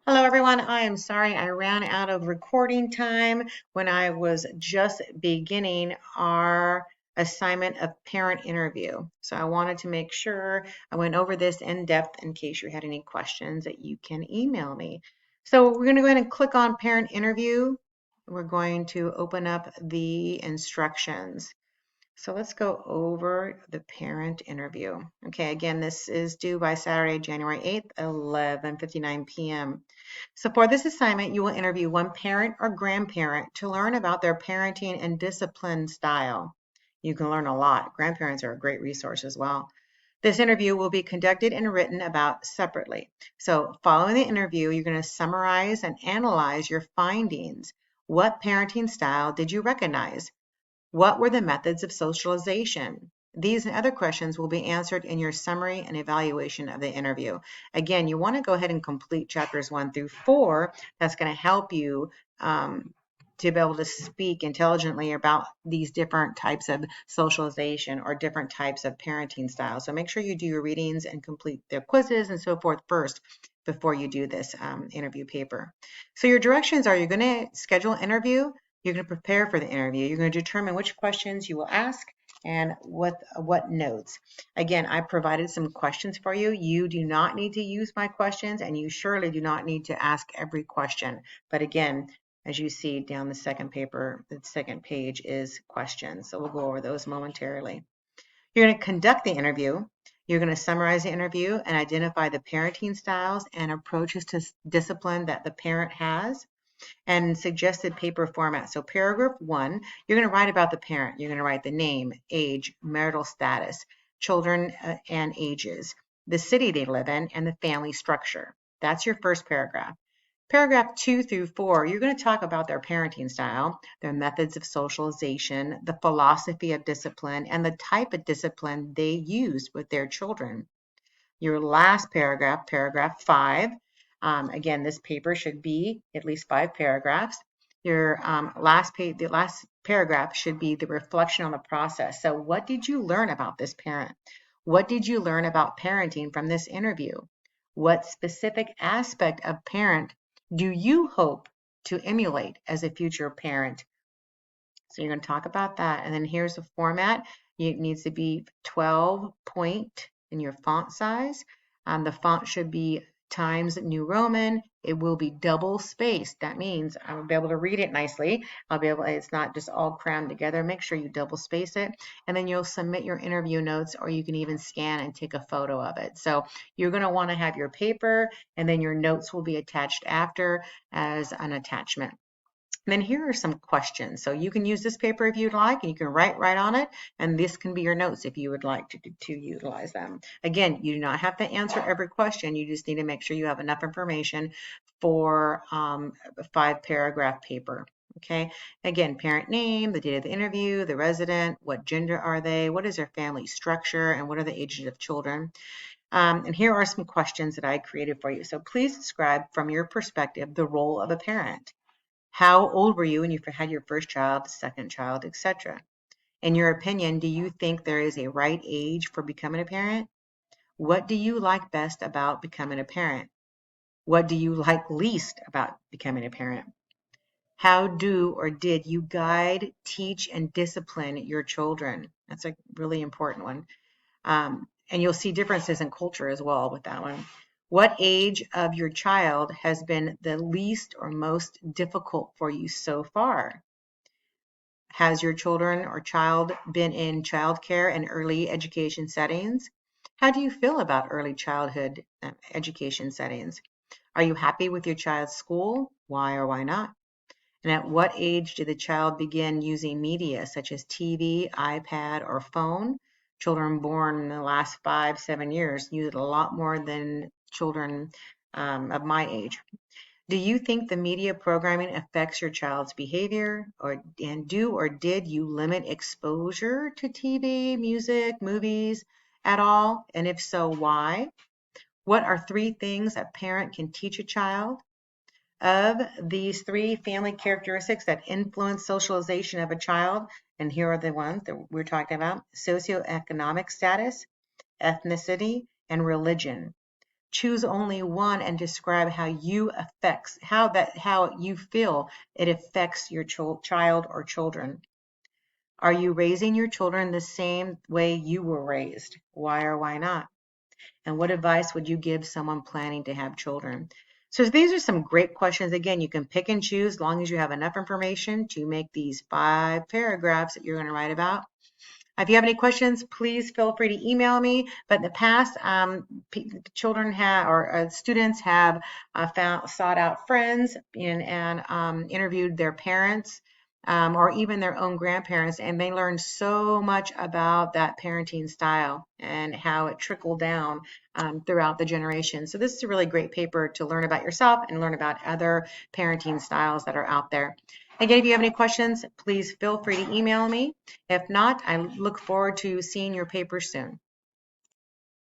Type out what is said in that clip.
Hello, everyone. I am sorry I ran out of recording time when I was just beginning our assignment of parent interview. So I wanted to make sure I went over this in depth in case you had any questions that you can email me. So we're going to go ahead and click on parent interview. We're going to open up the instructions. So let's go over the parent interview. Okay, again, this is due by Saturday, January 8th, 11:59 p.m. So for this assignment, you will interview one parent or grandparent to learn about their parenting and discipline style. You can learn a lot. Grandparents are a great resource as well. This interview will be conducted and written about separately. So following the interview, you're going to summarize and analyze your findings. What parenting style did you recognize? What were the methods of socialization? These and other questions will be answered in your summary and evaluation of the interview. Again, you want to go ahead and complete chapters 1 through 4. That's going to help you to be able to speak intelligently about these different types of socialization or different types of parenting styles. So make sure you do your readings and complete their quizzes and so forth first before you do this interview paper. So your directions are you're going to schedule an interview. You're going to prepare for the interview. You're going to determine which questions you will ask and what notes. Again, I provided some questions for you. You do not need to use my questions, and you surely do not need to ask every question. But again, as you see down the second paper, the second page is questions. So we'll go over those momentarily. You're going to conduct the interview. You're going to summarize the interview and identify the parenting styles and approaches to discipline that the parent has and suggested paper format. So paragraph 1, you're going to write about the parent. You're going to write the name, age, marital status, children and ages, the city they live in, and the family structure. That's your first paragraph. Paragraph 2 through 4, you're going to talk about their parenting style, their methods of socialization, the philosophy of discipline, and the type of discipline they use with their children. Your last paragraph, paragraph 5, again, this paper should be at least 5 paragraphs. Your the last paragraph should be the reflection on the process. So what did you learn about this parent? What did you learn about parenting from this interview? What specific aspect of parent do you hope to emulate as a future parent? So you're going to talk about that. And then here's the format. It needs to be 12 point in your font size. The font should be Times New Roman. It will be double spaced. That means I will be able to read it nicely. It's not just all crammed together. Make sure you double space it. And then you'll submit your interview notes, or you can even scan and take a photo of it. So you're going to want to have your paper, and then your notes will be attached after as an attachment. And then here are some questions. So you can use this paper if you'd like, and you can write right on it. And this can be your notes if you would like to utilize them. Again, you do not have to answer every question. You just need to make sure you have enough information for a 5-paragraph paper. Okay. Again, parent name, the date of the interview, the resident, what gender are they, what is their family structure, and what are the ages of children. And here are some questions that I created for you. So please describe from your perspective the role of a parent. How old were you when you had your first child, second child, etc.? In your opinion, do you think there is a right age for becoming a parent? What do you like best about becoming a parent? What do you like least about becoming a parent? How do or did you guide, teach, and discipline your children? That's a really important one. And you'll see differences in culture as well with that one. What age of your child has been the least or most difficult for you so far? Has your children or child been in childcare and early education settings? How do you feel about early childhood education settings? Are you happy with your child's school? Why or why not? And at what age did the child begin using media such as TV, iPad, or phone? Children born in the last 5-7 years use it a lot more than children of my age. Do you think the media programming affects your child's behavior, and do or did you limit exposure to TV, music, movies at all? And if so, why? What are 3 things a parent can teach a child? Of these 3 family characteristics that influence socialization of a child, and here are the ones that we're talking about: socioeconomic status, ethnicity, and religion. choose only one and describe how how you feel it affects your child or children. Are you raising your children the same way you were raised? Why or why not? And what advice would you give someone planning to have children? So these are some great questions. Again, you can pick and choose as long as you have enough information to make these 5 paragraphs that you're going to write about. If you have any questions, please feel free to email me. But in the past, children have or students have sought out friends and interviewed their parents or even their own grandparents, and they learned so much about that parenting style and how it trickled down throughout the generation. So this is a really great paper to learn about yourself and learn about other parenting styles that are out there. Again, if you have any questions, please feel free to email me. If not, I look forward to seeing your paper soon.